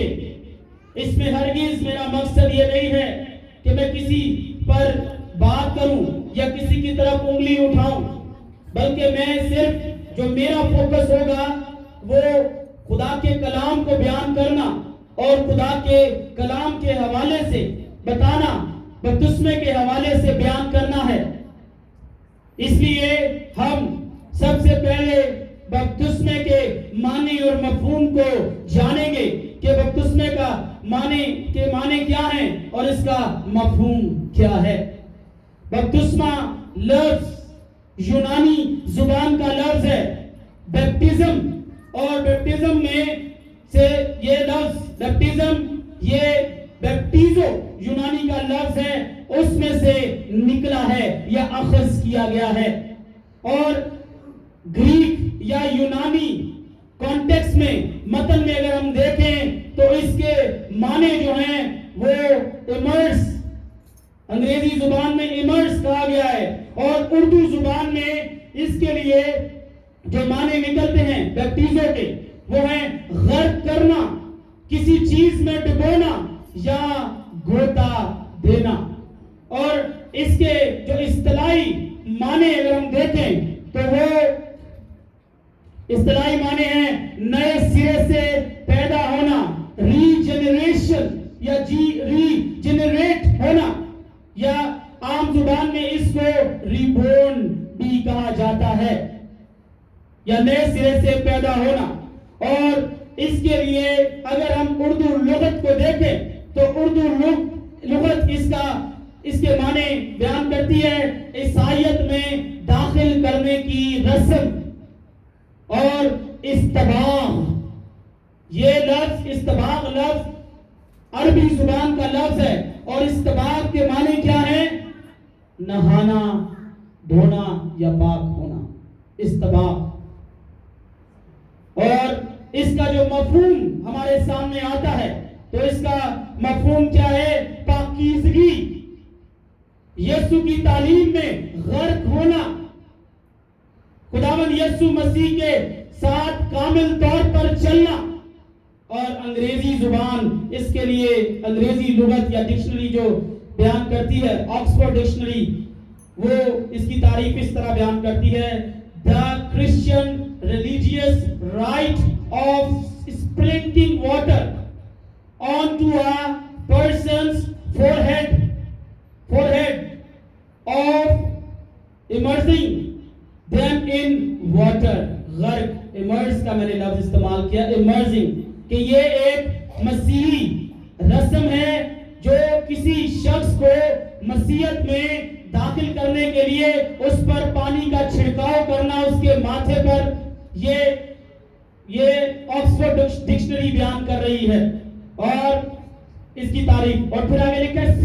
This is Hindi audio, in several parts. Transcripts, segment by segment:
देंगे। इसमें हरगिज मेरा मकसद ये नहीं है कि मैं किसी पर बात करूं या किसी की तरफ उंगली उठाऊं, बल्कि मैं सिर्फ जो मेरा फोकस होगा वो खुदा के कलाम को बयान करना और खुदा के कलाम के हवाले से बताना, बपतिस्मे के हवाले से बयान करना है। इसलिए हम सबसे पहले बपतिस्मे के माने और मफहूम को जानेंगे कि बपतिस्मे का माने क्या है और इसका मफहूम क्या है। बपतिस्मा लफ्ज यूनानी जुबान का लफ्ज है बैप्टिज्म, और बैप्टिज्म में से ये लफ्ज बैप्टिज्म ये बैप्टिजो यूनानी का लफ्ज है, उसमें से निकला है या अखज किया गया है। और ग्रीक या यूनानी कॉन्टेक्स्ट में मतन में अगर हम देखें तो इसके माने जो हैं वो इमर्स, अंग्रेजी जुबान में इमर्स कहा गया है, और उर्दू जुबान में इसके लिए जो माने निकलते हैं बैप्टिजो के वो है गर्क करना, किसी चीज में डुबोना या गोता देना। और इसके जो इस्तिलाही माने अगर हम देखें तो वो इस्तिलाही माने हैं नए सिरे से पैदा होना, रीजनरेशन या रीजनरेट होना, या आम जुबान में इसको रिबोर्न भी कहा जाता है, या नए सिरे से पैदा होना। और इसके लिए अगर हम उर्दू लुगत को देखें तो उर्दू लुगत इसके माने बयान करती है ईसाईयत में दाखिल करने की रस्म। और इस्तबाग, ये लफ्ज इस्तबाग लफ्ज अरबी जुबान का लफ्ज है, और इस्तबाग के माने क्या है? नहाना, धोना या पाक होना, इस्तबाग। और इसका जो मफहूम हमारे सामने आता है तो इसका मफहूम क्या है? पाकीज़गी, यीशु की तालीम में गर्क होना, खुदावंद यीशु मसीह के साथ कामिल तौर पर चलना। और अंग्रेजी जुबान इसके लिए अंग्रेजी लुगत या डिक्शनरी जो बयान करती है, ऑक्सफोर्ड डिक्शनरी, वो इसकी तारीफ इस तरह बयान करती है, the Christian religious right of sprinkling water onto a person's forehead of immersing them in water। गर्क, इमर्स का मैंने लफ्ज इस्तेमाल किया, इमर्सिंग, कि ये एक मसीही रस्म है जो किसी शख्स को मसीहत में दाखिल करने के लिए उस पर पानी का छिड़काव करना उसके माथे पर। ये ऑक्सफोर्ड डिक्शनरी बयान कर रही है और इसकी तारीफ। और फिर आगे लिखा है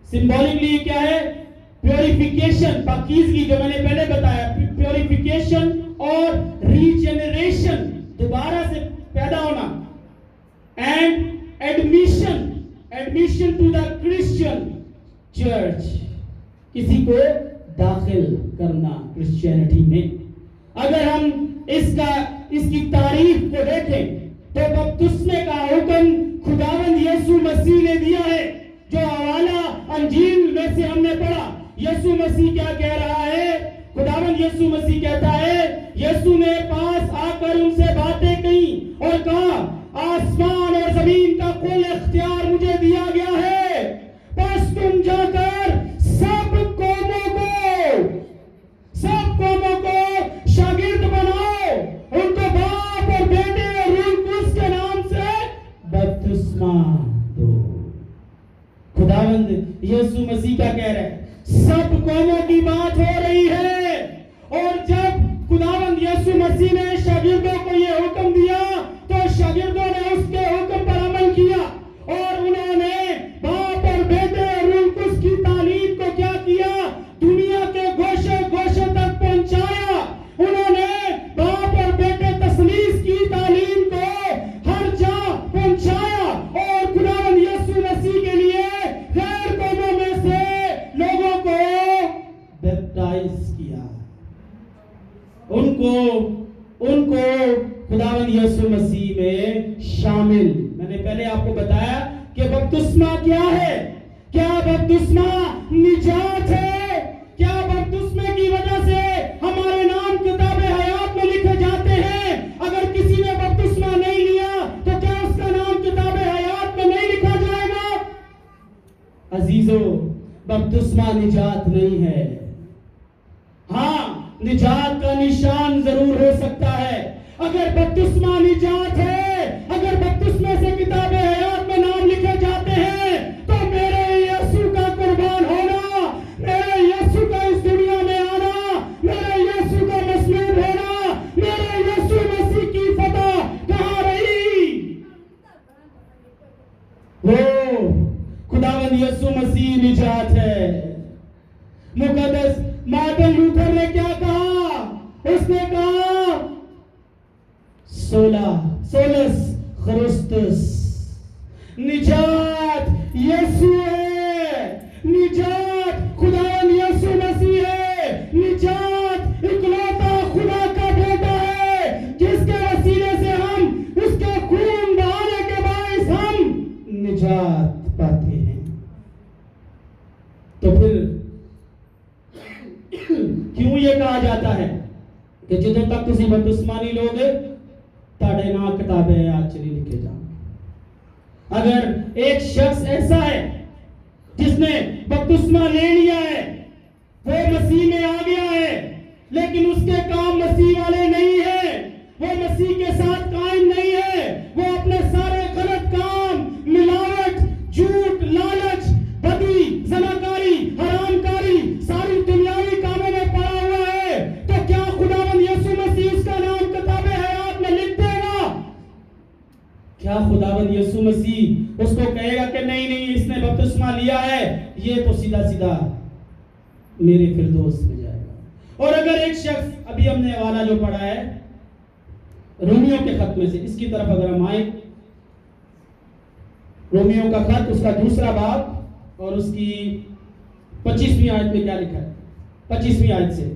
सिंबॉलिकली क्या है? प्योरिफिकेशन, पाकीज़गी, जो मैंने पहले बताया, प्योरिफिकेशन और रीजनरेशन, दोबारा से पैदा होना, and admission to the Christian church, किसी को दाखिल करना क्रिश्चियनिटी में। अगर हम इसकी तारीफ को देखें तो बपतिस्मे का हुक्म खुदावंद यीशु मसीह ने दिया है, जो हवाला अंजील में से हमने पढ़ा। यीशु मसीह क्या कह रहा है? खुदावंद यीशु मसीह कहता है, यीशु ने पास आकर उनसे बातें कही और कहा, आसमान और जमीन का कुल इख्तियार मुझे दिया गया है, बस तुम जाकर सब कौमों को शागिर्द बनाओ, उनको बाप और बेटे और रूह कुद्स के नाम से बपतिस्मा दो। खुदावंद यीशु मसीह क्या कह रहा है? सब कौमों की बात हो रही है। और जब खुदावंद यीशु मसीह ने शागिर्दों को यह हुक्म दिया तो शागिर्दों ने उसके हुक्म पर अमल किया और उन्होंने बाप और बेटे और रूह कुद्स की तालीम को क्या किया? दुनिया के गोशे तक पहुंचाया। उन्होंने बाप और बेटे तस्लीस की तालीम को हर जगह पहुंचाया और खुदावंद यीशु मसीह के लिए गैर कौमों में से लोगों को बैप्टाइज किया। उनको खुदावंद खुदावंद यीशु मसीह में शामिल। मैंने पहले आपको बताया कि बपतिस्मा क्या है। क्या बपतिस्मा निजात है? क्या बपतिस्मे की वजह से हमारे नाम किताबे हयात में लिखे जाते हैं? अगर किसी ने बपतिस्मा नहीं लिया तो क्या उसका नाम किताबे हयात में नहीं लिखा जाएगा? अजीजों, बपतिस्मा निजात नहीं है। हाँ, निजात का निशान जरूर हो सकता है। अगर बपतिस्मा निजात है, अगर बपतिस्मे से किताबे हयात में नाम लिखे जाते हैं, तो मेरे यीशु का कुर्बान होना, मेरे यीशु का इस दुनिया में आना, मेरे यीशु का मसलूब होना, मेरे यीशु मसीह की फतह कहां रही? वो खुदावंद यीशु मसीह निजात है। मुकद्दस मार्टिन लूथर ने क्या कहा? उसने कहा सोलस क्रिस्टस, निजात यीशु है, निजात खुदावंद यीशु मसीह है, निजात इकलौता खुदा का बेटा है, जिसके वसीले से हम उसके खून बहाने के बायस हम निजात पाते हैं। तो फिर क्यों ये कहा जाता है कि ਜਦੋਂ तक ਤੁਸੀਂ बपतिस्मा नहीं लोगे ताड़े ना किताबे हयात नहीं लिखे जाओगे। अगर एक शख्स ऐसा है जिसने बपतिस्मा ले लिया है, वो मसीह में आ गया है, लेकिन उसके काम मसीह वाले नहीं है, वो मसीह के साथ कायम नहीं है, वो अपने सारे गलत काम, मिलावट, झूठ, लालच, बदी, जनाकारी, हरामकारी, सारी दुनियावी कामों में पड़ा हुआ है, तो क्या खुदावंद यीशु मसीह उसका नाम किताबे हयात में लिख देगा? क्या खुदावंद यीशु मसीह उसको कहेगा कि नहीं नहीं, इसने बपतिस्मा लिया है, ये तो सीधा सीधा मेरे फिरदौस में जाएगा? और अगर एक शख्स, अभी हमने वाला जो पढ़ा है रोमियो के खत में से, इसकी तरफ अगर हम आए, रोमियो का खत उसका दूसरा बाब और उसकी 25वीं आयत में क्या लिखा है? 25वीं आयत से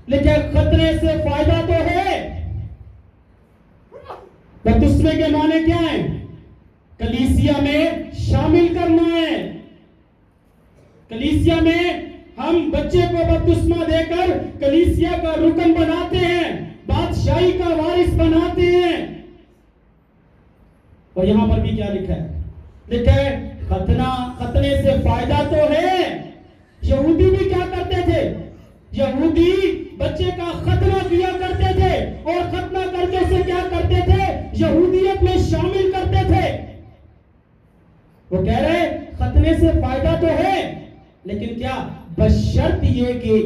लिखा है, खतरे से फायदा तो है। बपतिस्मे के माने क्या है? कलीसिया में शामिल करना है। कलीसिया में हम बच्चे को बपतिस्मा देकर कलीसिया का रुकन बनाते हैं, बादशाही का वारिस बनाते हैं। और यहां पर भी क्या लिखा है? लिखा है खतने से फायदा तो है। यहूदी भी क्या करते थे? यहूदी बच्चे का खतना किया करते थे, और खतना करके से क्या करते थे? यहूदियत में शामिल करते थे। वो कह रहे खतने से फायदा तो है, लेकिन क्या? बशर्त ये कि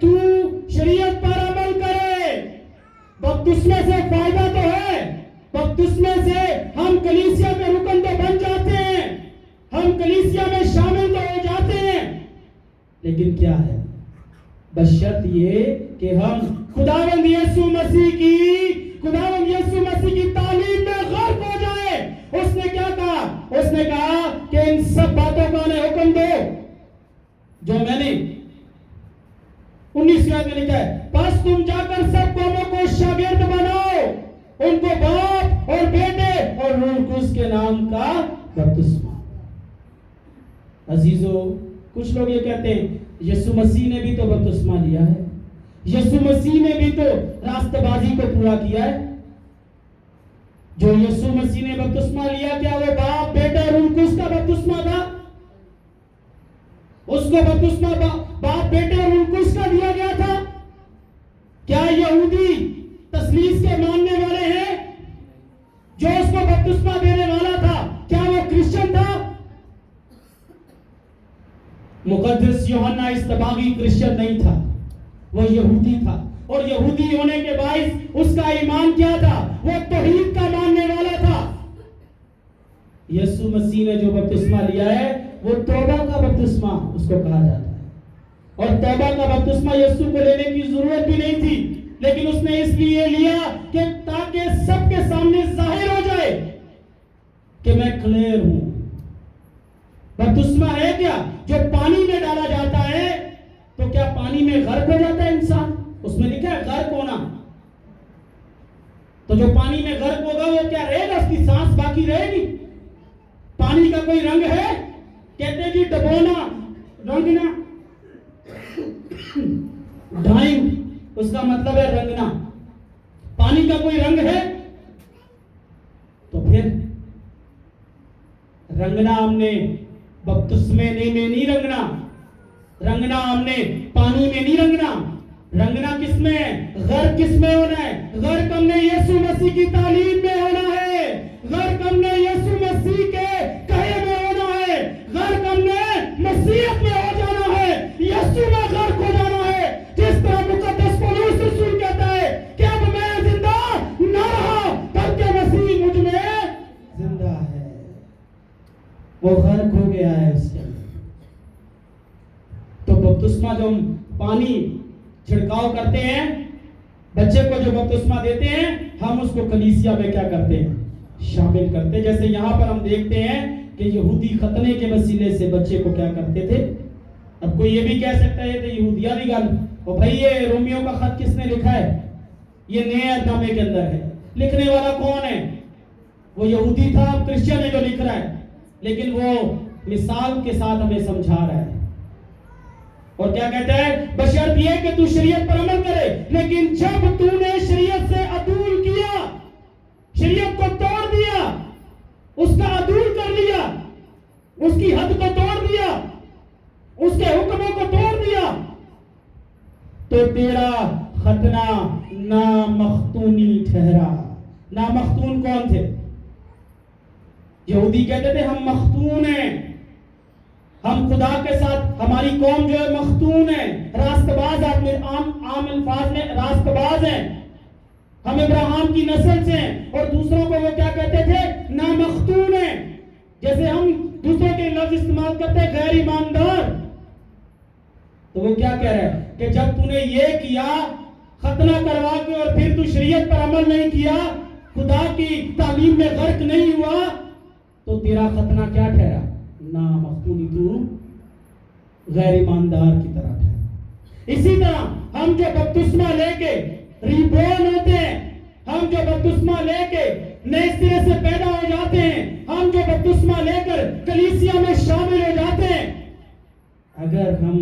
तू शरीयत पर अमल करे। बपतिस्मे से फायदा तो है, बपतिस्मे से हम कलीसिया के रुकन तो बन जाते हैं, हम कलीसिया में शामिल तो हो जाते हैं, लेकिन क्या है? बशर्त ये कि हम खुदावंद यीशु मसीह की तालीम में गर्क हो जाए। उसने क्या कहा? उसने कहा कि इन सब बातों का उन्हें हुक्म दो जो मैंने 19 में लिखा है, बस तुम जाकर सब कौमों को शागिर्द बनाओ, उनको बाप और बेटे और रूह कुद्स के नाम का बपतिस्मा। अजीजों, कुछ लोग ये कहते हैं यीशु मसीह ने भी तो बपतिस्मा लिया है, यीशु मसीह ने भी तो रास्तबाजी को पूरा किया है। जो यीशु मसीह ने बपतिस्मा लिया, क्या वो बाप बेटे रूह कुद्स का बपतिस्मा था? उसको बपतिस्मा बाप बेटे रूह कुद्स का दिया गया था? क्या यहूदी तस्लीस के मानने वाले हैं जो उसको बपतिस्मा देने वाला था, क्या वो क्रिश्चियन था? मुकद्दस यूहन्ना इस्तबागी क्रिश्चियन नहीं था, वो यहूदी था। और यहूदी होने के बायस उसका ईमान क्या था? वो तौहीद का मानने वाला था। यीशु मसीह ने जो बपतिस्मा लिया है वो तौबा का बपतिस्मा उसको कहा जाता है। और तौबा का बपतिस्मा यीशु को लेने की जरूरत भी नहीं थी, लेकिन उसने इसलिए लिया कि ताकि सबके सामने जाहिर हो जाए कि मैं क्लियर हूं। बपतिस्मा है क्या? जो पानी में डाला जाता है, तो क्या पानी में गर्क हो जाता है इंसान? उसमें लिखा है गर्क होना। जो पानी में गर्क होगा वो क्या रहेगा, उसकी सांस बाकी रहेगी? पानी का कोई रंग है? कहते हैं कि डबोना, रंगना, डाइंग उसका मतलब है रंगना। पानी का कोई रंग है? तो फिर रंगना हमने बपतिस्मे में नहीं रंगना, रंगना हमने पानी में नहीं रंगना। रंगना किसमें है? गर्क किसमें होना है? गर्क हमने यीशु मसीह की तालीम में होना है, गर्क हमने यीशु मसीह के कहे में होना है, गर्क हमने मसीहत में हो जाना है, यीशु में गर्क हो जाना है। जिस तरह मुकद्दस पौलुस रसूल कहता है कि अब मैं जिंदा न रहा बल्कि मसीह मुझ में जिंदा है, वो गर्क हो गया है उसके अंदर। तो बपतिस्मा जो हम पानी छिड़काव करते हैं, बच्चे को जो बपतिस्मा देते हैं, हम उसको कलीसिया में क्या करते हैं? शामिल करते हैं। जैसे यहाँ पर हम देखते हैं कि यहूदी खतने के वसीले से बच्चे को क्या करते थे। अब कोई ये भी कह सकता है तो यहूदिया भी गल, और भाई ये रोमियो का खत किसने लिखा है? ये नए अहदनामे के अंदर है। लिखने वाला कौन है? वो यहूदी था, क्रिश्चियन है जो लिख रहा है, लेकिन वो मिसाल के साथ हमें समझा रहा है। और क्या कहता है? बशर्त ये कि तू शरीयत पर अमल करे, लेकिन जब तूने शरीयत से अदूल किया, शरीयत को तोड़ दिया, उसका अदूल कर लिया, उसकी हद को तोड़ दिया, उसके हुक्मों को तोड़ दिया, तो तेरा खतना नामख्तूनी ठहरा। नामख्तून कौन थे? यहूदी कहते थे हम मख्तून हैं, हम खुदा के साथ, हमारी कौम जो है मख्तून है, रास्तबाज, आम अल्फाज में रास्तबाज हैं, हम इब्राहिम की नस्ल से हैं। और दूसरों को वो क्या कहते थे? नामख्तून है। जैसे हम दूसरों के लफ्ज इस्तेमाल करते हैं गैर ईमानदार, तो वो क्या कह रहा है कि जब तूने ये किया, खतना करवा के, और फिर तू शरीयत पर अमल नहीं किया, खुदा की तालीम में गर्क नहीं हुआ, तो तेरा खतना क्या ठहरा? नामख्तूनी, तू गैर ईमानदार की तरह ठहरा। इसी तरह हम जो बपतिस्मा लेके रिबोर्न होते हैं, हम जो बपतिस्मा लेके नए सिरे से पैदा हो जाते हैं, हम जो बपतिस्मा लेकर कलीसिया में शामिल हो जाते हैं, अगर हम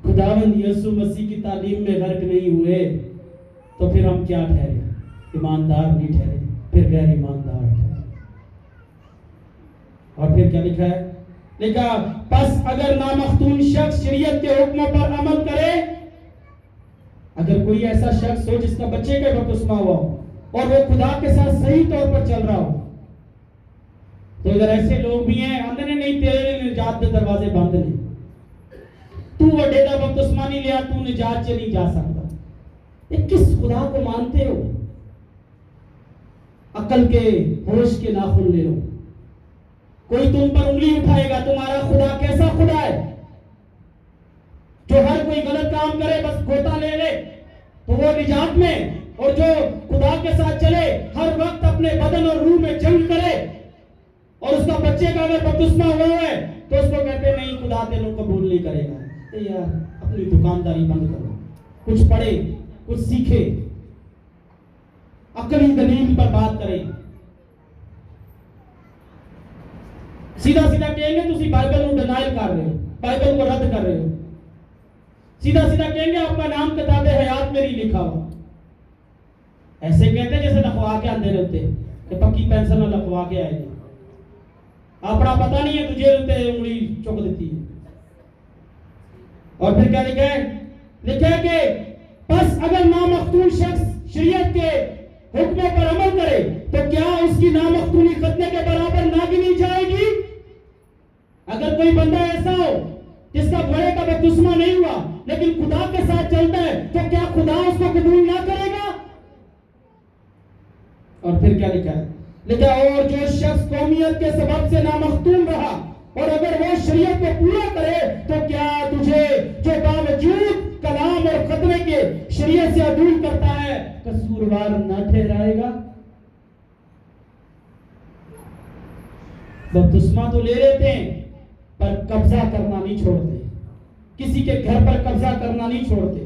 खुदावंद यीशु मसीह की तालीम में गर्क नहीं हुए, तो फिर हम क्या ठहरे? ईमानदार नहीं ठहरे, फिर गैर ईमानदार ठहरे। और फिर क्या लिखा है? लिखा, बस अगर नामख्तून शख्स शरीयत के हुक्मों पर अमल करे, अगर कोई ऐसा शख्स हो जिसका बच्चे का बपतिस्मा हुआ हो और वो खुदा के साथ सही तौर पर चल रहा हो, तो अगर ऐसे लोग भी हैं, हमने नहीं, तेरे निजात के दरवाजे बंद नहीं, तू वड्डे दा बपतिस्मा नहीं लिया, तू निजात च नहीं जा सकता। ये किस खुदा को मानते हो? अकल के, होश के नाखून ले लो। कोई तुम पर उंगली उठाएगा, तुम्हारा खुदा कैसा खुदा है? जो हर कोई गलत काम करे बस गोता ले ले तो वो निजात में, और जो खुदा के साथ चले, हर वक्त अपने बदन और रूह में जंग करे, और उसका बच्चे का अगर बपतिस्मा हुआ है तो उसको कहते नहीं खुदा तेनों कबूल नहीं करेगा। तो यार अपनी दुकानदारी बंद करो, कुछ पढ़े, कुछ सीखे, अकली दलील पर बात करें। सीधा सीधा कहेंगे तुसी बाइबल को डिनाइल कर रहे हो, बाइबल को रद्द कर रहे हो। सीधा सीधा कहेंगे आपका नाम किताबे हयात में नहीं लिखा हुआ। ऐसे कहते जैसे लखवा के आंदे रहते कि पक्की पेंशन में लखवा के आएगी, अपना पता नहीं है, तुझे रहते उंगली चुक देती है। और फिर क्या लिखा है? लिखा है कि बस अगर नामख्तून शख्स शरीयत के हुक्मों पर अमल करे, तो क्या उसकी नामख्तूनी खतने के बराबर ना गिनी जाएगी? अगर कोई बंदा ऐसा हो जिसका बड़े का बपतिस्मा नहीं हुआ लेकिन खुदा के साथ चलता है, तो क्या खुदा उसको कबूल ना करेगा? और फिर क्या लिखा है? लिखा, और जो शख्स कौमियत के सबब से नामख्तूम रहा और अगर वो शरीयत को पूरा करे, तो क्या तुझे जो बावजूद कलाम और खतने के शरीयत से अदूल करता है कसूरवार न ठहराएगा? बपतिस्मा तो ले लेते हैं पर कब्जा करना नहीं छोड़ते, किसी के घर पर कब्जा करना नहीं छोड़ते।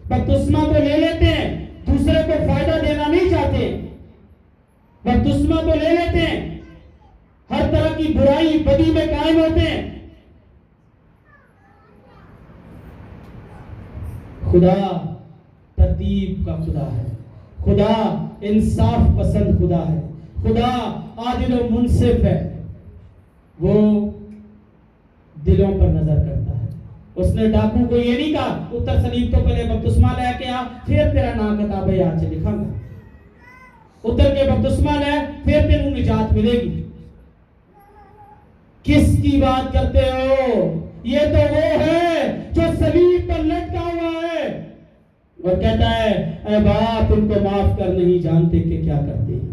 बपतिस्मा तो ले लेते हैं, दूसरे को फायदा देना नहीं चाहते, बपतिस्मा तो ले लेते हैं, हर तरह की बुराई बदी में कायम होते हैं। खुदा तरतीब का खुदा है, खुदा इंसाफ पसंद खुदा है, खुदा आदिल और मुंसिफ है। वो दिलों पर नजर करता है। उसने डाकू को ये नहीं कहा उत्तर सलीब तो पहले बपतिस्मा लेके आ, फिर तेरा नाम किताब याद से लिखाऊंगा। उतर के बपतिस्मा ले, फिर तेरे निजात मिलेगी। किसकी बात करते हो? ये तो वो है जो सलीब पर लटका हुआ है और कहता है ऐ बाप इनको माफ कर, नहीं जानते कि क्या करते हैं।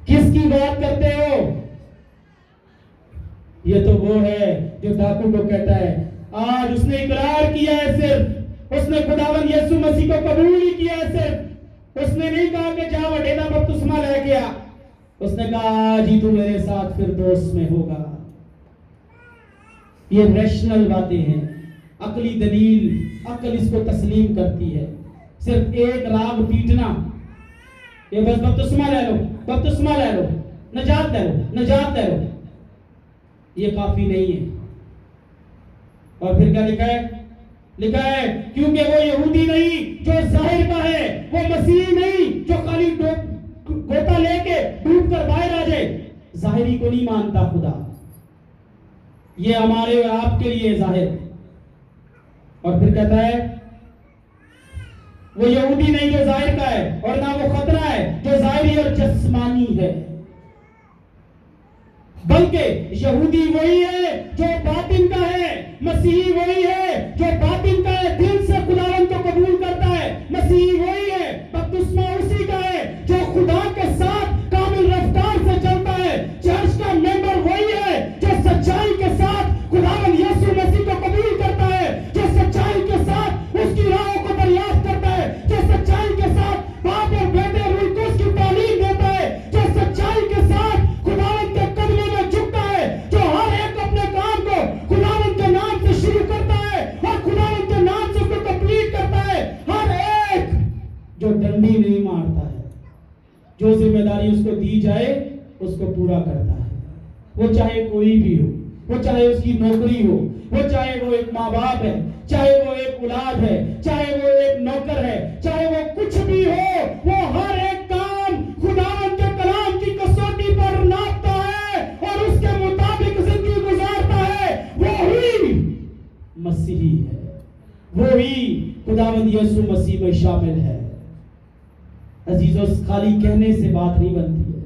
किसकी बात करते हो? ये तो वो है जो डाकू को कहता है आज उसने इकरार किया है, सिर्फ उसने खुदावंद यीशु मसीह को कबूल ही किया है। सिर्फ उसने नहीं कहा कि जा वडेदा बपतिस्मा लेके आ, उसने कहा आज ही तू मेरे साथ फिरदौस में होगा। ये रैशनल बातें हैं, अकली दलील, अकल इसको तस्लीम करती है। सिर्फ एक राग पीटना, ये बस बपतिस्मा ले लो, बपतिस्मा ले लो, नजात ले लो, नजात ले लो, ये काफी नहीं है। और फिर क्या लिखा है? लिखा है क्योंकि वो यहूदी नहीं जो जाहिर का है, वो मसीह नहीं जो खाली गोता लेके डूब कर बाहर आ जाए। जाहिरी को नहीं मानता खुदा, ये हमारे और आपके लिए जाहिर। और फिर कहता है वो यहूदी नहीं जो जाहिर का है, और ना वो खतरा है जो जाहिरी और जिस्मानी है, बल्कि यहूदी वही है जो बातिन का है, मसीही वही है जो बातिन का है, दिल से खुदावंद को कबूल करता है। मसीही वही है, बपतिस्मा उसी का है जो खुदा के साथ कामिल रफ्तार से चलता है। चर्च का मेंबर वही है जो सच्चाई के साथ खुदावंद यीशु मसीह को कबूल करता है, जो सच्चाई के साथ उसकी राहों को दरियाफ्त करता है, जो सच्चाई के साथ बाप और बेटे रूह कुद्स की तालीम देता है, जो सच्चाई के साथ खुदावंद के कदमों में झुकता है, जो हर एक अपने काम को खुदावंद के नाम से शुरू करता है और खुदावंद के नाम से उसको कंप्लीट करता है। हर एक जो डंडी नहीं मारता है, जो जिम्मेदारी उसको दी जाए उसको पूरा करता है। वो चाहे कोई भी हो, वो चाहे उसकी नौकरी हो, वो चाहे वो एक माँ बाप है, चाहे वो एक औलाद है, चाहे वो एक नौकर है, चाहे वो कुछ भी हो, वो हर एक काम खुदावंद के कलाम की कसौटी पर नापता है और उसके मुताबिक जिंदगी गुजारता है। वो ही मसीही है, वो ही खुदावंद यीशु मसीह में शामिल है। अजीजों, खाली कहने से बात नहीं बनती है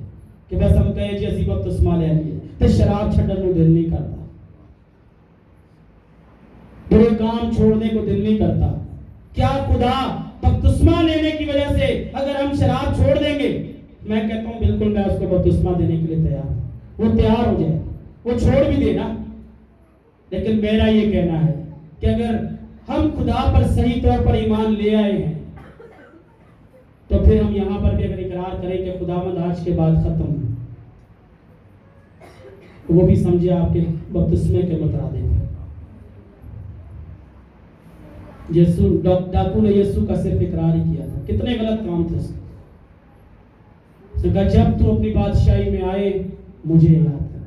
कि बस हम कहे जी असी बपतिस्मा ले लिए तो शराब छड्डन को दिल नहीं करता, बुरे काम छोड़ने को दिल नहीं करता। क्या खुदा बपतिस्मा लेने की वजह से अगर हम शराब छोड़ देंगे, मैं कहता हूं बिल्कुल मैं उसको बपतिस्मा देने के लिए तैयार हूं, वो तैयार हो जाए, वो छोड़ भी देना। लेकिन मेरा ये कहना है कि अगर हम खुदा पर सही तौर पर ईमान ले आए हैं तो फिर हम यहां पर भी अगर इकरार करें कि खुदावंद आज के बाद खत्म, तो वो भी समझे आपके बपतिस्मे के मुताबिक। यीशु डाकू ने यीशु का सिर्फ इकरार ही किया था, कितने गलत काम थे उसने कहा जब तू अपनी बादशाही में आए मुझे याद कर।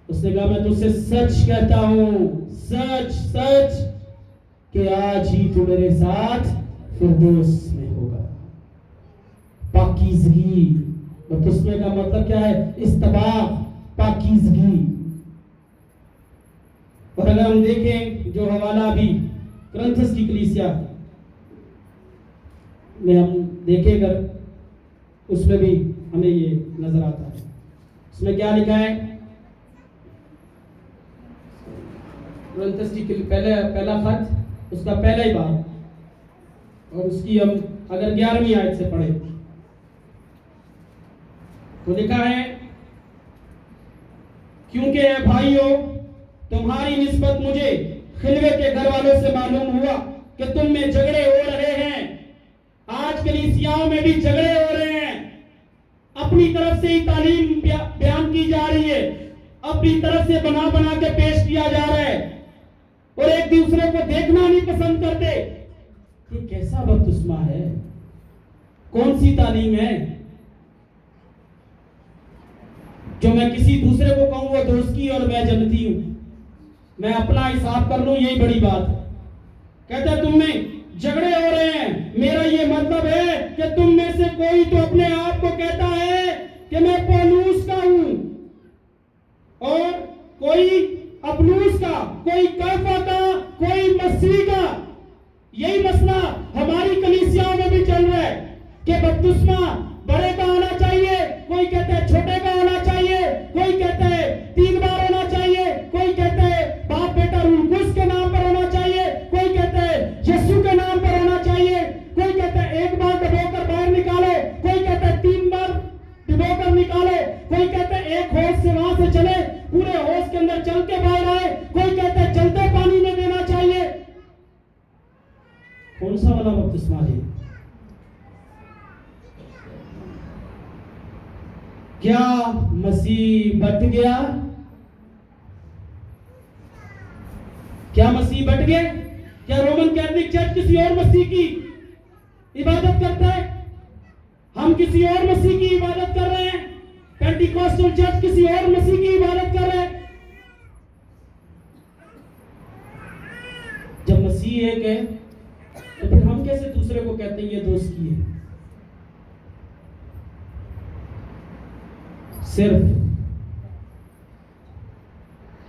उसने कहा मैं तुझसे सच कहता हूं, सच सच कि आज ही तू मेरे साथ फिरदौस में होगा। पाकीज़गी, बपतिस्मे का मतलब क्या है? इस्तबाक, पाकीज़गी। और अगर हम देखें जो हवाला भी क्रंथस की कलीसिया में हम देखें अगर, उसमें भी हमें ये नजर आता है। उसमें क्या लिखा है? क्रंथस की पहला खत, उसका पहला ही बात, और उसकी हम अगर 11वीं आयत से पढ़े तो लिखा है क्योंकि भाइयों तुम्हारी निस्बत मुझे खिलवे के घर वालों से मालूम हुआ कि तुम में झगड़े हो रहे हैं। आज कलीसियाओं में भी झगड़े हो रहे हैं, अपनी तरफ से ही तालीम बयान की जा रही है, अपनी तरफ से बना बना के पेश किया जा रहा है और एक दूसरे को देखना नहीं पसंद करते। ये कैसा बपतिस्मा है? कौन सी तालीम है? जो मैं किसी दूसरे को कहूं वो दोस्त की और मैं जन्नती हूं, मैं अपना हिसाब कर लूं, यही बड़ी बात है। कहता है तुम में झगड़े हो रहे हैं, मेरा ये मतलब है कि तुम में से कोई तो अपने आप को कहता है कि मैं पौलुस का हूं, और कोई अपुल्लोस का, कोई कैफा का, कोई मसीह का। यही मसला हमारी कलीसियाओं में भी चल रहा है कि बपतिस्मा बड़े का होना चाहिए, कोई कहता है छोटे का होना चाहिए, कोई कहता है 3 बार होना चाहिए, कोई कहता है बाप बेटा रूल कुछ के नाम पर होना चाहिए, कोई कहता है यीशु के नाम पर होना चाहिए, कोई कहता है 1 बार डुबोकर बाहर निकालो, कोई कहता है 3 बार डुबोकर निकालो, कोई कहता है एक होश से वहां से चले, पूरे होश के अंदर चल के बाहर आए, कोई कहता है चलते पानी में देना चाहिए। कौन सा वाला बपतिस्मा है? क्या मसीह बट गया? क्या मसीह बट गए? क्या रोमन कैथोलिक चर्च किसी और मसीह की इबादत करता है? हम किसी और मसीह की इबादत कर रहे हैं। पेंटिकॉस्टल चर्च किसी और मसीह की इबादत कर रहे हैं। जब मसीह एक है तो फिर हम कैसे दूसरे को कहते हैं ये दोस्त की है? सिर्फ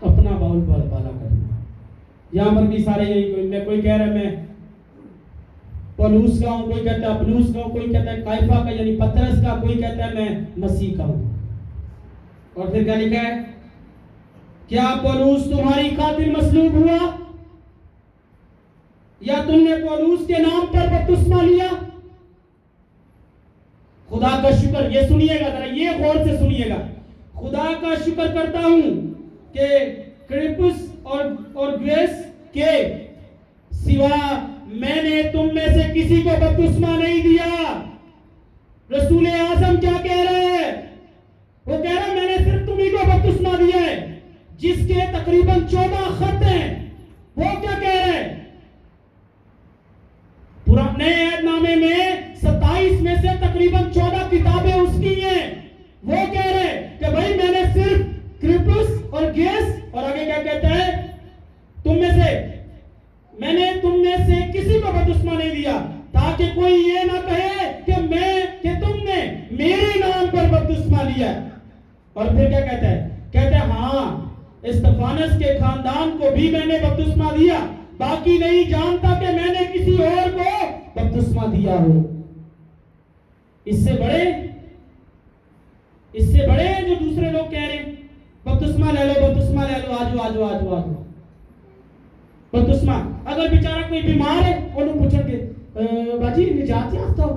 अपना बाउल बाला करना। यहां पर भी सारे यही, मैं कोई कह रहा है मैं पौलुस का हूं, कोई कहता है अपुल्लोस का हूं, कोई कहता है कैफा का यानी पतरस का, कोई कहता है मैं मसीह का हूं। और फिर क्या लिखा है? क्या पौलुस तुम्हारी खातिर मसलूब हुआ, या तुमने पौलुस के नाम पर बपतिस्मा लिया? खुदा का शुक्र, ये सुनिएगा जरा, ये गौर से सुनिएगा। खुदा का शुक्र करता हूं कि क्रिस्पुस और ग्रेस के सिवा मैंने तुम में से किसी को बपतिस्मा नहीं दिया। रसूल आज़म क्या कह रहे हैं? वो कह रहे हैं मैंने सिर्फ तुम्ही को बपतिस्मा दिया है, जिसके तकरीबन 14 खत हैं। वो क्या कह रहे हैं? पुराने ऐहदनामे में 27 में से तकरीबन 14 किताबें उसकी हैं। वो कह रहे हैं कि भाई मैंने सिर्फ क्रिस्पुस और गैस, और आगे क्या कहता है? मैंने तुम में से किसी को बपतिस्मा नहीं दिया, ताकि कोई ये ना कहे कि तुमने मेरे नाम पर बपतिस्मा लिया। और फिर क्या कहता है? कहता है हाँ, स्तिफानस के खानदान को भी मैंने बपतिस्मा दिया, बाकी नहीं जानता कि मैंने किसी और को बपतिस्मा दिया हो। इससे बड़े जो दूसरे लोग कह रहे हैं बपतिस्मा ले लो, बपतिस्मा ले लो, आजो आजो आजो आजो बपतिस्मा। अगर बेचारा कोई बीमार है और पूछोगे बाजी निजात याफ्ता हो,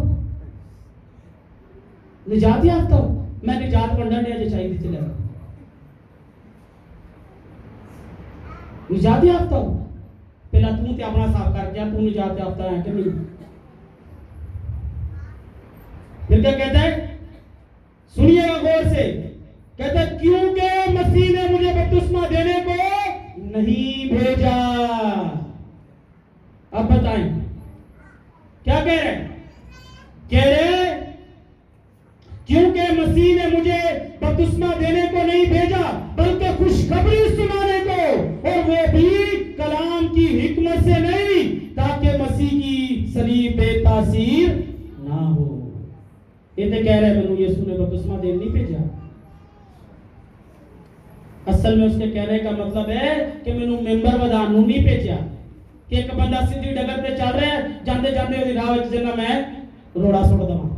निजात याफ्ता हो, मैं निजात मंडल ने चाहिए चले निजात याफ्ता हो, पहला तू ते अपना साफ कर क्या तू निजात याफ्ता है कि नहीं? फिर क्या कहता है? सुनिएगा गौर से। कहता है क्योंकि मसीह ने मुझे बपतिस्मा देने को नहीं भेजा। अब बताएं क्या कह रहे हैं? कह रहे क्योंकि मसीह ने मुझे बपतिस्मा देने को नहीं भेजा, बल्कि खुशखबरी सुनाने को, और वो भी कलाम की हिकमत से नहीं, ताकि मसीह की सलीब बेतासीर ना हो। ये तो कह रहे हैं मैंने यीशु ने बपतिस्मा देने नहीं भेजा। असल में उसके कहने का मतलब है कि मैंने मेंबर वधानू नहीं भेजा कि एक बंदा सीधी डगर पे चल रहा है, जाते जाते ओदी राह विच जना मैं रोड़ा सुट दवा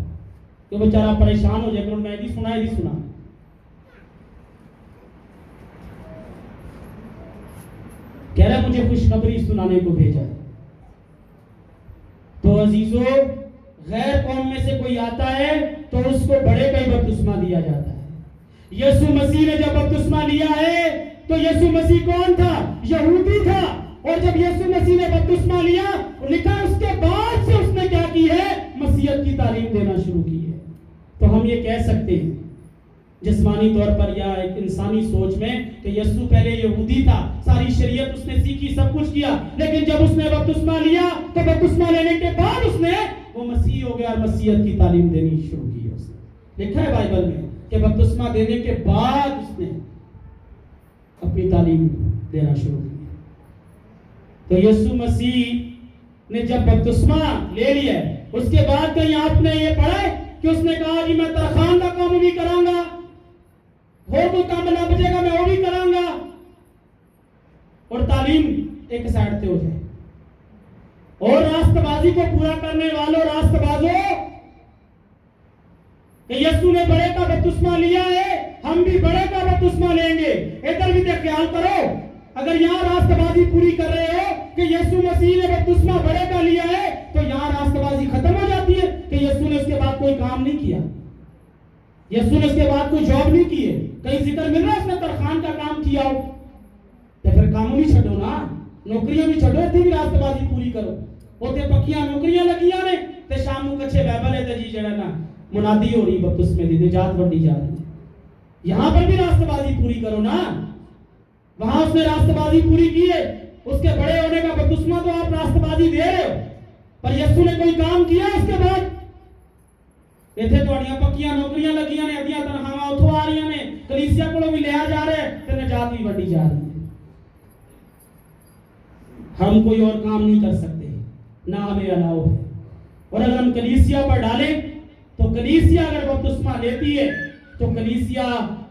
तो बेचारा परेशान हो जाए। मैं भी सुना कह रहा मुझे खुशखबरी सुनाने को भेजा। तो अजीजों, गैर कौम में से कोई आता है तो उसको बड़े का ही बपतिस्मा दिया जाता है। यीशु मसीह ने जब बपतिस्मा लिया है तो यीशु मसीह कौन था? यहूदी था। और जब यीशु मसीह ने बपतिस्मा लिया, लिखा उसके बाद से उसने क्या की है? मसीहत की तालीम देना शुरू की है। तो हम ये कह सकते हैं जिस्मानी तौर पर या एक इंसानी सोच में कि यीशु पहले यहूदी था, सारी शरीयत उसने सीखी, सब कुछ किया, लेकिन जब उसने बपतिस्मा लिया तो बपतिस्मा लेने के बाद उसने वो मसीह हो गया और मसीहत की तालीम देनी शुरू की। उसने लिखा है बाइबल में कि बपतिस्मा देने के बाद उसने अपनी तालीम देना शुरू की। तो यीशु मसीह ने जब बपतिस्मा ले लिया, उसके बाद कहीं आपने ये पढ़ा है कि उसने कहा कि मैं तरखान का काम भी करांगा, हो कोई काम ना बचेगा मैं वो भी करांगा, और तालीम एक साइड से हो जाए। और राष्ट्रबाजी को पूरा करने वालों राष्ट्रबाजों, यीशु ने बड़े का बपतिस्मा लिया है, हम भी बड़े का बपतिस्मा लेंगे। इधर भी तो ख्याल करो, अगर यहाँ राष्ट्रबाजी पूरी कर रहे हो कि यीशु मसीह ने बपतिस्मा बड़े का लिया है, तो यहाँ राष्ट्रबाजी खत्म हो जाती है कि यीशु ने उसके बाद कोई काम नहीं किया, यीशु ने उसके बाद कोई जॉब नहीं की है। कहीं जिक्र मिल रहा है उसने तरखान का काम किया हो, तो फिर काम भी छो ना, नौकरियां भी छो, भी राष्ट्रबाजी पूरी करो। उसे पक्कियां नौकरियां लगियां ने ते शाम को कच्चे बाइबल है ते जी जड़ा ना मुनादी हो रही बपतिस्मे दी निजात वंडी जा रही है। यहां पर भी राष्ट्रबाजी पूरी करो ना, वहां उसने राष्ट्रबाजी पूरी की है, उसके बड़े होने का बपतिस्मा तो आप राष्ट्रबाजी दे रहे हो, पर यीशु ने कोई काम किया उसके बाद? इथे ਤੁਹਾਡੀਆਂ ਪੱਕੀਆਂ ਨੌਕਰੀਆਂ ਲੱਗੀਆਂ ਨੇ, ਅੱਧੀਆਂ ਤਨਖਾਹਾਂ ਉੱਥੋਂ ਆ ਰਹੀਆਂ ਨੇ, ਕਲੀਸਿਆ ਕੋਲੋਂ ਵੀ ਲਿਆ ਜਾ ਰਿਹਾ है, ਤੇ निजात भी वंडी जा रही है। हम कोई और काम नहीं कर सकते, ना हमें अलाउ है। और अगर हम कलीसिया पर डालें तो कलीसिया अगर बपतिस्मा लेती है तो कलीसिया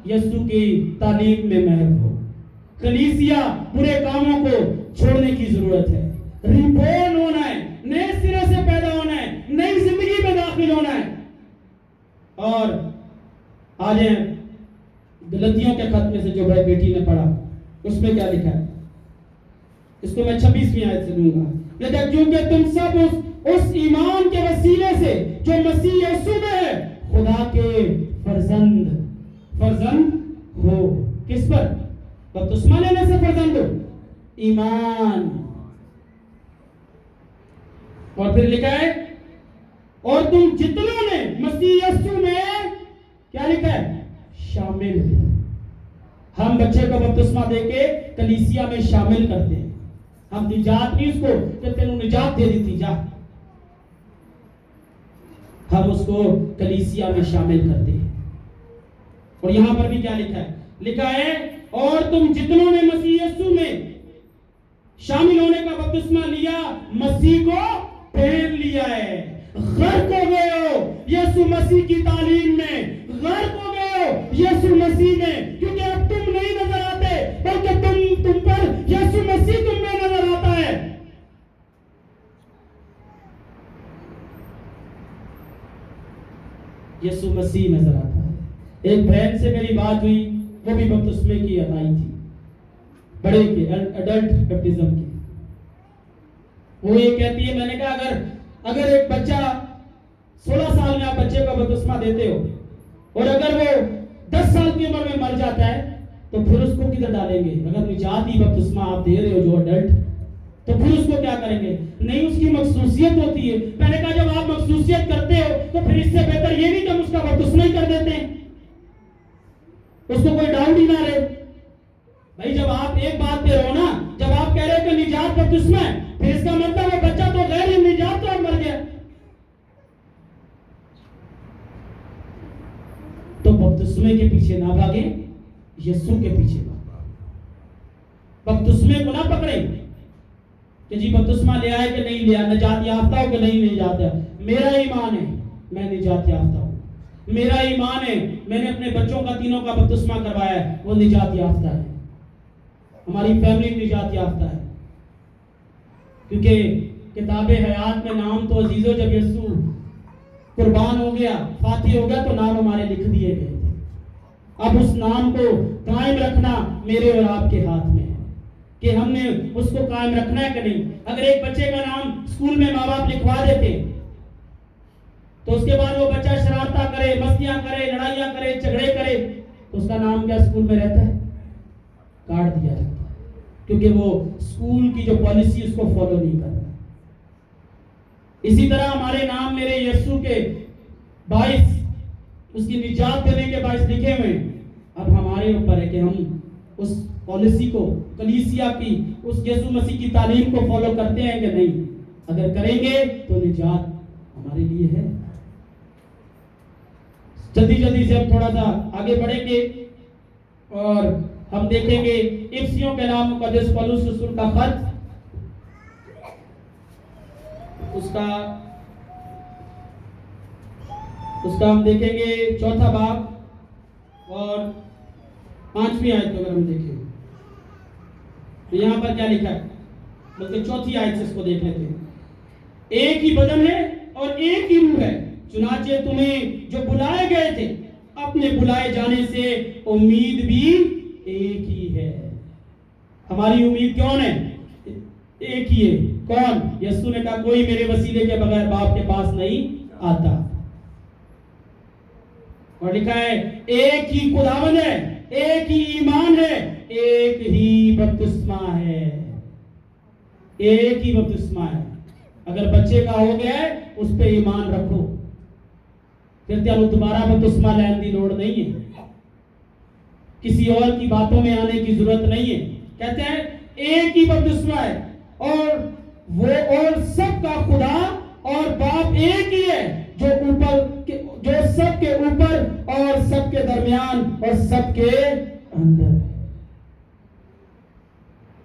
यीशु की तालीम में महव हो। कलीसिया बुरे कामों को छोड़ने की जरूरत है, रिबॉर्न होना है, नए सिरे से पैदा होना है, नई जिंदगी में दाखिल होना है। और आज गलतियों के खत में से जो भाई बेटी ने पढ़ा, उसमें क्या लिखा है, इसको मैं 26वीं आयत से लूंगा। क्योंकि तुम सब उस ईमान के वसीले से जो मसीह यीशु में है खुदा के फर्जंद हो। किस पर? बपतिस्मा लेने से फर्जंद हो, ईमान। और फिर लिखा है और तुम जितनों ने मसीह यीशु में क्या लिखा है, शामिल। हम बच्चे को बपतिस्मा देके कलीसिया में शामिल करते हैं। हम निजात नहीं उसको कि तेनू निजात दे दी थी जा, हम उसको कलीसिया में शामिल करते हैं। और यहां पर भी क्या लिखा है, लिखा है और तुम जितनों ने मसीह यीशु में शामिल होने का बपतिस्मा लिया, मसीह को पहन लिया है। गर्क हो गए हो यीशु मसीह की तालीम में, गर्क हो गए हो यीशु मसीह में, क्योंकि अब तुम नहीं नजर आते बल्कि तुम पर यीशु मसीह तुम में नजर आता है। यीशु मसीह नजर आता है। एक बहन से मेरी बात हुई, वो भी बपतिस्मे की अदाई थी, बड़े के एडल्ट बैप्टिज्म की। वो ये कहती है, मैंने कहा अगर एक बच्चा 16 साल में आप बच्चे को बपतिस्मा देते हो और अगर वो 10 साल की उम्र में मर जाता है तो फिर उसको किधर डालेंगे? अगर निजाती बपतिस्मा आप दे रहे हो जो अडल्ट, तो फिर उसको क्या करेंगे? नहीं, उसकी मखसूसियत होती है। मैंने कहा जब आप मखसूसियत करते हो तो फिर इससे बेहतर ये नहीं कि हम उसका बपतिस्मा ही कर देते हैं, उसको कोई डाउट ही ना रहे। भाई जब आप एक बात पे रहो ना, जब आप कह रहे हो कि निजात बपतिस्मा है, फिर इसका मतलब वो बच्चा तो गैर निजात तो मर गया। तो बपतिस्मे के पीछे ना भागे, यीशु के पीछे भागे। बपतिस्मे को ना पकड़े कि जी बपतिस्मा ले आए कि नहीं लिया, निजात याफ्ता हो कि नहीं निजात याफ्ता। मेरा ईमान है मैं निजात याफ्ता हूं, मेरा ईमान है मैंने अपने बच्चों का तीनों का बपतिस्मा करवाया है, वो निजात याफ्ता है, हमारी फैमिली निजात याफ्ता है। क्योंकि किताबे हयात में नाम तो अजीजों जब यीशु कुर्बान हो गया, फाती हो गया, तो नाम हमारे लिख दिए गए थे। अब उस नाम को कायम रखना मेरे और आपके हाथ में है कि हमने उसको कायम रखना है कि नहीं। अगर एक बच्चे का नाम स्कूल में माँ बाप लिखवा देते तो उसके बाद वो बच्चा शरारता करे, मस्तियां करे, लड़ाइयां करे, झगड़े करे, तो उसका नाम क्या स्कूल में रहता है? काट दिया जाता है, क्योंकि वो स्कूल की जो पॉलिसी उसको फॉलो नहीं कर रहा। इसी तरह हमारे नाम मेरे यीशु के 22 उसकी निजात देने के 22 लिखे हुए। अब हमारे ऊपर है कि हम उस पॉलिसी को, कलीसिया की, उस यीशु मसीह की तालीम को फॉलो करते हैं कि नहीं। अगर करेंगे तो निजात हमारे लिए है। जल्दी जल्दी से हम थोड़ा सा आगे बढ़ेंगे और हम देखेंगे इफ्सियों के नाम मुकद्दस पौलुस रसूल का खत, उसका हम देखेंगे चौथा बाब और 5वीं आयत को अगर हम देखें तो यहाँ पर क्या लिखा है, बल्कि चौथी आयत से इसको देख लेते हैं। एक ही बदन है और एक ही रूह है, चुनाचे तुम्हें जो बुलाए गए थे अपने बुलाए जाने से उम्मीद भी एक ही है। हमारी उम्मीद कौन है? एक ही है। कौन? यीशु ने कहा कोई मेरे वसीले के बगैर बाप के पास नहीं आता। और लिखा है एक ही खुदावंद है, एक ही ईमान है, एक ही बपतिस्मा है। एक ही बपतिस्मा है। अगर बच्चे का हो गया है उस पे ईमान रखो, फिर त्यानू दोबारा बपतिस्मा लेने की लोड़ नहीं है, किसी और की बातों में आने की जरूरत नहीं है। कहते हैं एक ही बपतिस्मा है और वो और सबका खुदा और बाप एक ही है, जो सबके ऊपर और सबके दरमियान और सबके अंदर।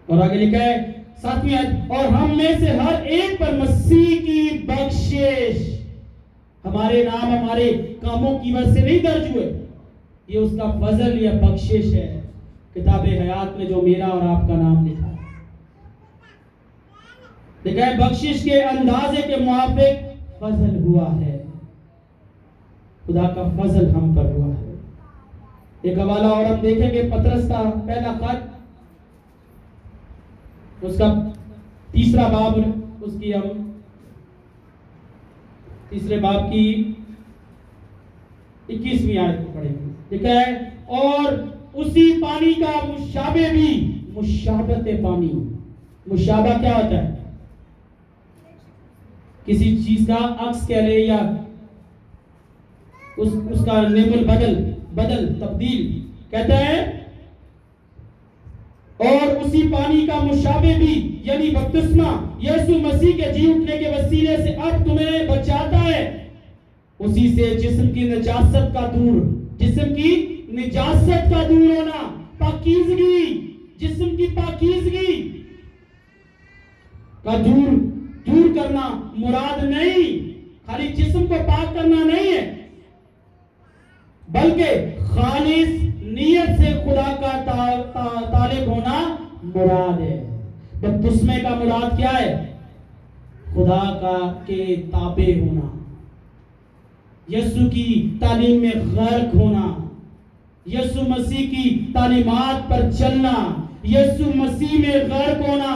और आगे लिखा है 7वीं आयत, और हम में से हर एक पर मसीह की बख्शिश, हमारे नाम हमारे कामों की वजह से नहीं दर्ज हुए, ये उसका फजल या बख्शिश है किताबे हयात में जो मेरा और आपका नाम लिखा है। लिखा है बख्शिश के अंदाजे के मुआफिक फजल हुआ है। खुदा का फजल हम पर हुआ है। एक हवाला और हम देखेंगे पतरस का पहला खत, उसका 3रा बाब, उसकी हम 3रे बाब की 21वीं आयत पढ़ेंगे। लिखा है और उसी पानी का मुशाबे भी, मुशाबत पानी, मुशाबा क्या होता है? किसी चीज का अक्स कह ले या उसका नेमल बदल तब्दील। कहता है और उसी पानी का मुशाबे भी यानी बपतिस्मा यीशु मसीह के जी उठने के वसीले से अब तुम्हें बचाता है। उसी से जिस्म की निजासत का दूर होना, पाकीज़गी, जिस्म की पाकीज़गी का दूर करना मुराद नहीं, खाली जिस्म को पाक करना नहीं है, बल्कि खालिस नियत से खुदा का तालिब होना मुराद है। बपतिस्मे का मुराद क्या है? खुदा के ताबे होना, यीशु की तालीम में गर्क होना, यीशु मसीह की तालीमात पर चलना, यीशु मसीह में गर्क होना।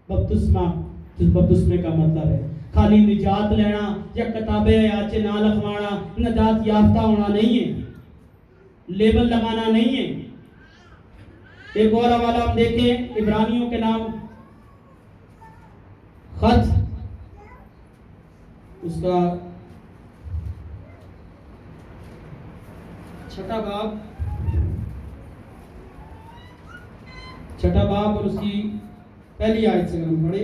बपतिस्मे का मतलब है खाली निजात लेना या किताबे हयात से ना लिखवाना, निजात याफ्ता होना नहीं है, लेबल लगाना नहीं है। एक और हवाला हम देखें, इब्रानियों के नाम खत, उसका 6ठा बाब और उसकी पहली आयत से हम पढ़े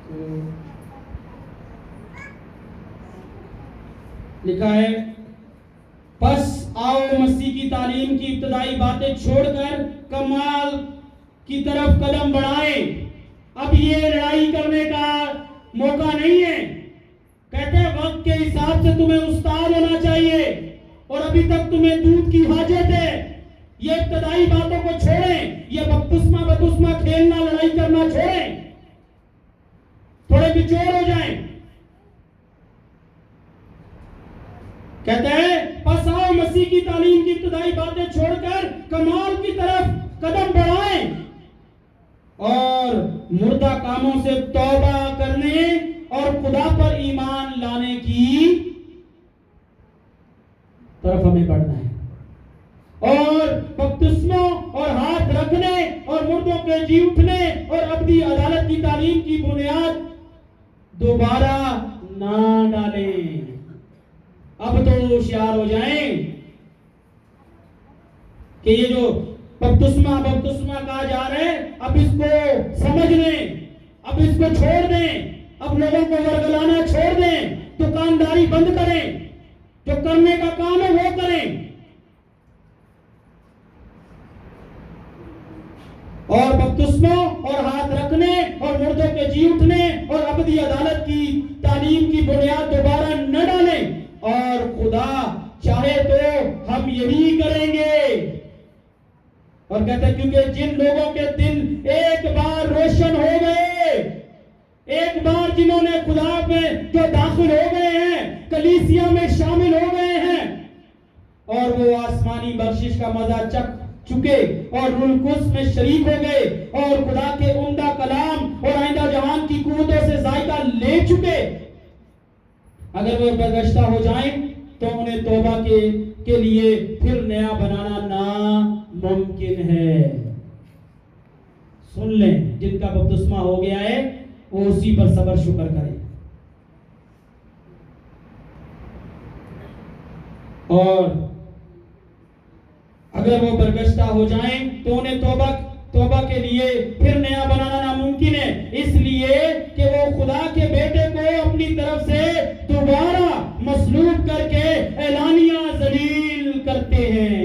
तो लिखा है बस आओ मसीह की तालीम की इब्तदाई बातें छोड़कर कमाल की तरफ कदम बढ़ाएं। अब ये लड़ाई करने का मौका नहीं है। कहते हैं वक्त के हिसाब से तुम्हें उस्ताद होना चाहिए और अभी तक तुम्हें दूध की हाजत है। ये इब्तदाई बातों को छोड़ें, ये बपतिस्मा खेलना लड़ाई करना छोड़ें, थोड़े बिचौर हो जाएं। कहते हैं बस आओ मसीह की तालीम की इब्तदाई बातें छोड़कर कमाल की तरफ कदम बढ़ाएं और मुर्दा कामों से तौबा करने और खुदा पर ईमान लाने की तरफ हमें बढ़ना है और बपतिस्मों और हाथ रखने और मुर्दों के जी उठने और अब्दी अदालत की तालीम की बुनियाद दोबारा ना डालें। अब तो होशियार हो जाएं कि ये जो बपतिस्मा कहा जा रहा है, अब इसको समझ लें, अब इसको छोड़ दें, अब लोगों को वर्गलाना छोड़ दें, दुकानदारी बंद करें, जो करने का काम है वो करें। और बपतिस्मों और हाथ रखने और मुर्दों के जी उठने और अबदी अदालत की तालीम की बुनियाद दोबारा न डालें। और खुदा चाहे तो हम यही करेंगे। और कहते हैं क्योंकि जिन लोगों के दिल एक बार रोशन हो गए, एक बार जिन्होंने खुदा में जो दाखिल हो गए हैं, कलीसिया में शामिल हो गए हैं और वो आसमानी बख्शिश का मजा चख चुके और रूह कुद्स में शरीक हो गए और खुदा के उम्दा कलाम और आइंदा जहान की कुव्वतों से जायका ले चुके, अगर वो बरगश्ता हो जाएं तो उन्हें तौबा के लिए फिर नया बनाना नामुमकिन है। सुन लें, जिनका बपतिस्मा हो गया है वो उसी पर सब्र शुक्र करें। और अगर वो बरगश्ता हो जाएं तो उन्हें तौबा के लिए फिर नया बनाना नामुमकिन है, इसलिए कि वो खुदा के बेटे को अपनी तरफ से दोबारा मसलूब करके ऐलानिया जलील करते हैं।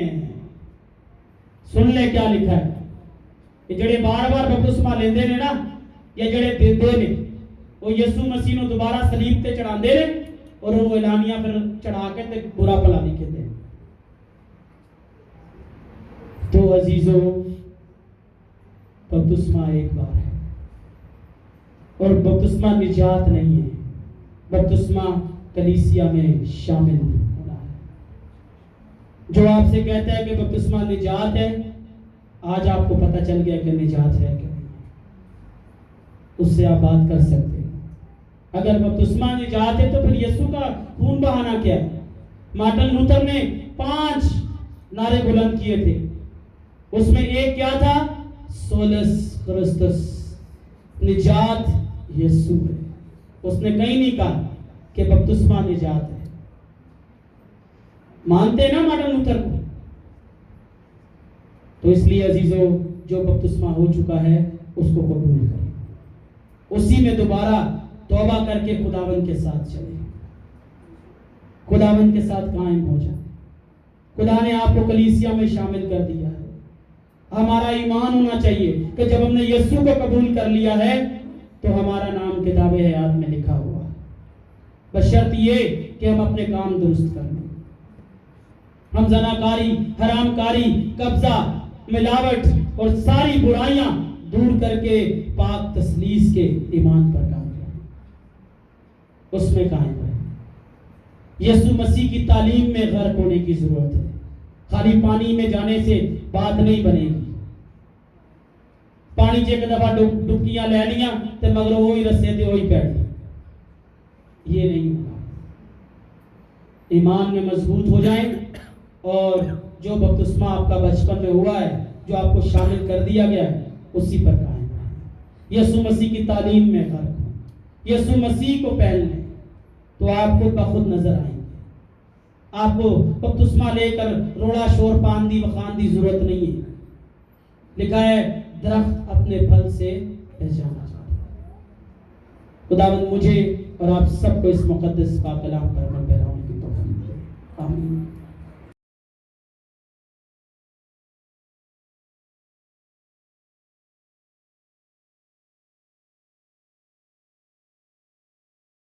सुन ले क्या लिखा है, ये जड़े बार बार बपतिस्मा लेंदे ने ना या जड़े देंदे ने, वो यीशु मसीह ਨੂੰ दोबारा सलीब ते चढ़ांदे ने और ਉਹਨੂੰ ऐलानिया फिर चढ़ा के ते बुरा भला लिखते हैं। तो अजीजों, बपतिस्मा एक बार है और बपतिस्मा निजात नहीं है, बपतिस्मा कलीसिया में शामिल होना है। जो आपसे कहता है कि बपतिस्मा निजात है, आज आपको पता चल गया कि निजात है कि नहीं, उससे आप बात कर सकते हैं। अगर बपतिस्मा निजात है तो फिर यीशु का खून बहाना क्या है? मार्टिन लूथर ने 5 नारे बुलंद किए थे, उसमें एक क्या था? सोलस क्रिस्टस, निजात यीशु है। उसने कहीं नहीं कहा कि बपतिस्मा निजात है। मानते हैं ना मार्टिन लूथर को? तो इसलिए अजीजों, जो बपतिस्मा हो चुका है उसको कबूल करें, उसी में दोबारा तौबा करके खुदावंद के साथ चले, खुदावंद के साथ कायम हो जाए। खुदा ने आपको कलीसिया में शामिल कर दिया है। हमारा ईमान होना चाहिए कि जब हमने यीशु को कबूल कर लिया है तो हमारा नाम किताबे हयात में लिखा हुआ है। बशर्त ये कि हम अपने काम दुरुस्त कर लें। हम जनाकारी, हरामकारी, कब्जा, मिलावट और सारी बुराइयां दूर करके पाक तसलीस के ईमान पर काम करें, उसमें कायम रहें। यीशु मसीह की तालीम में गर्क होने की जरूरत है। खाली पानी में जाने से बात नहीं बनेगी। पानी च एक दफा डुबकियां ले लिया तो मगर वो ही रस्से थे वही पैर, ये नहीं होगा। ईमान में मजबूत हो जाए और जो बपतिस्मा आपका बचपन में हुआ है, जो आपको शामिल कर दिया गया है, उसी पर कायम रहें। यीशु मसीह की तालीम में गर्क हो, यीशु मसीह को पहन लें तो आपको बखुद नजर आएंगे। आपको बपतिस्मा लेकर रोड़ा शोर पांदी वखांदी जरूरत नहीं है। लिखा है दरख्त अपने फल से पहचाना जाता है। खुदावंद मुझे और आप सबको इस मुकद्दस का कलाम पर अमल पैरा होने की तौफीक दे। आमीन।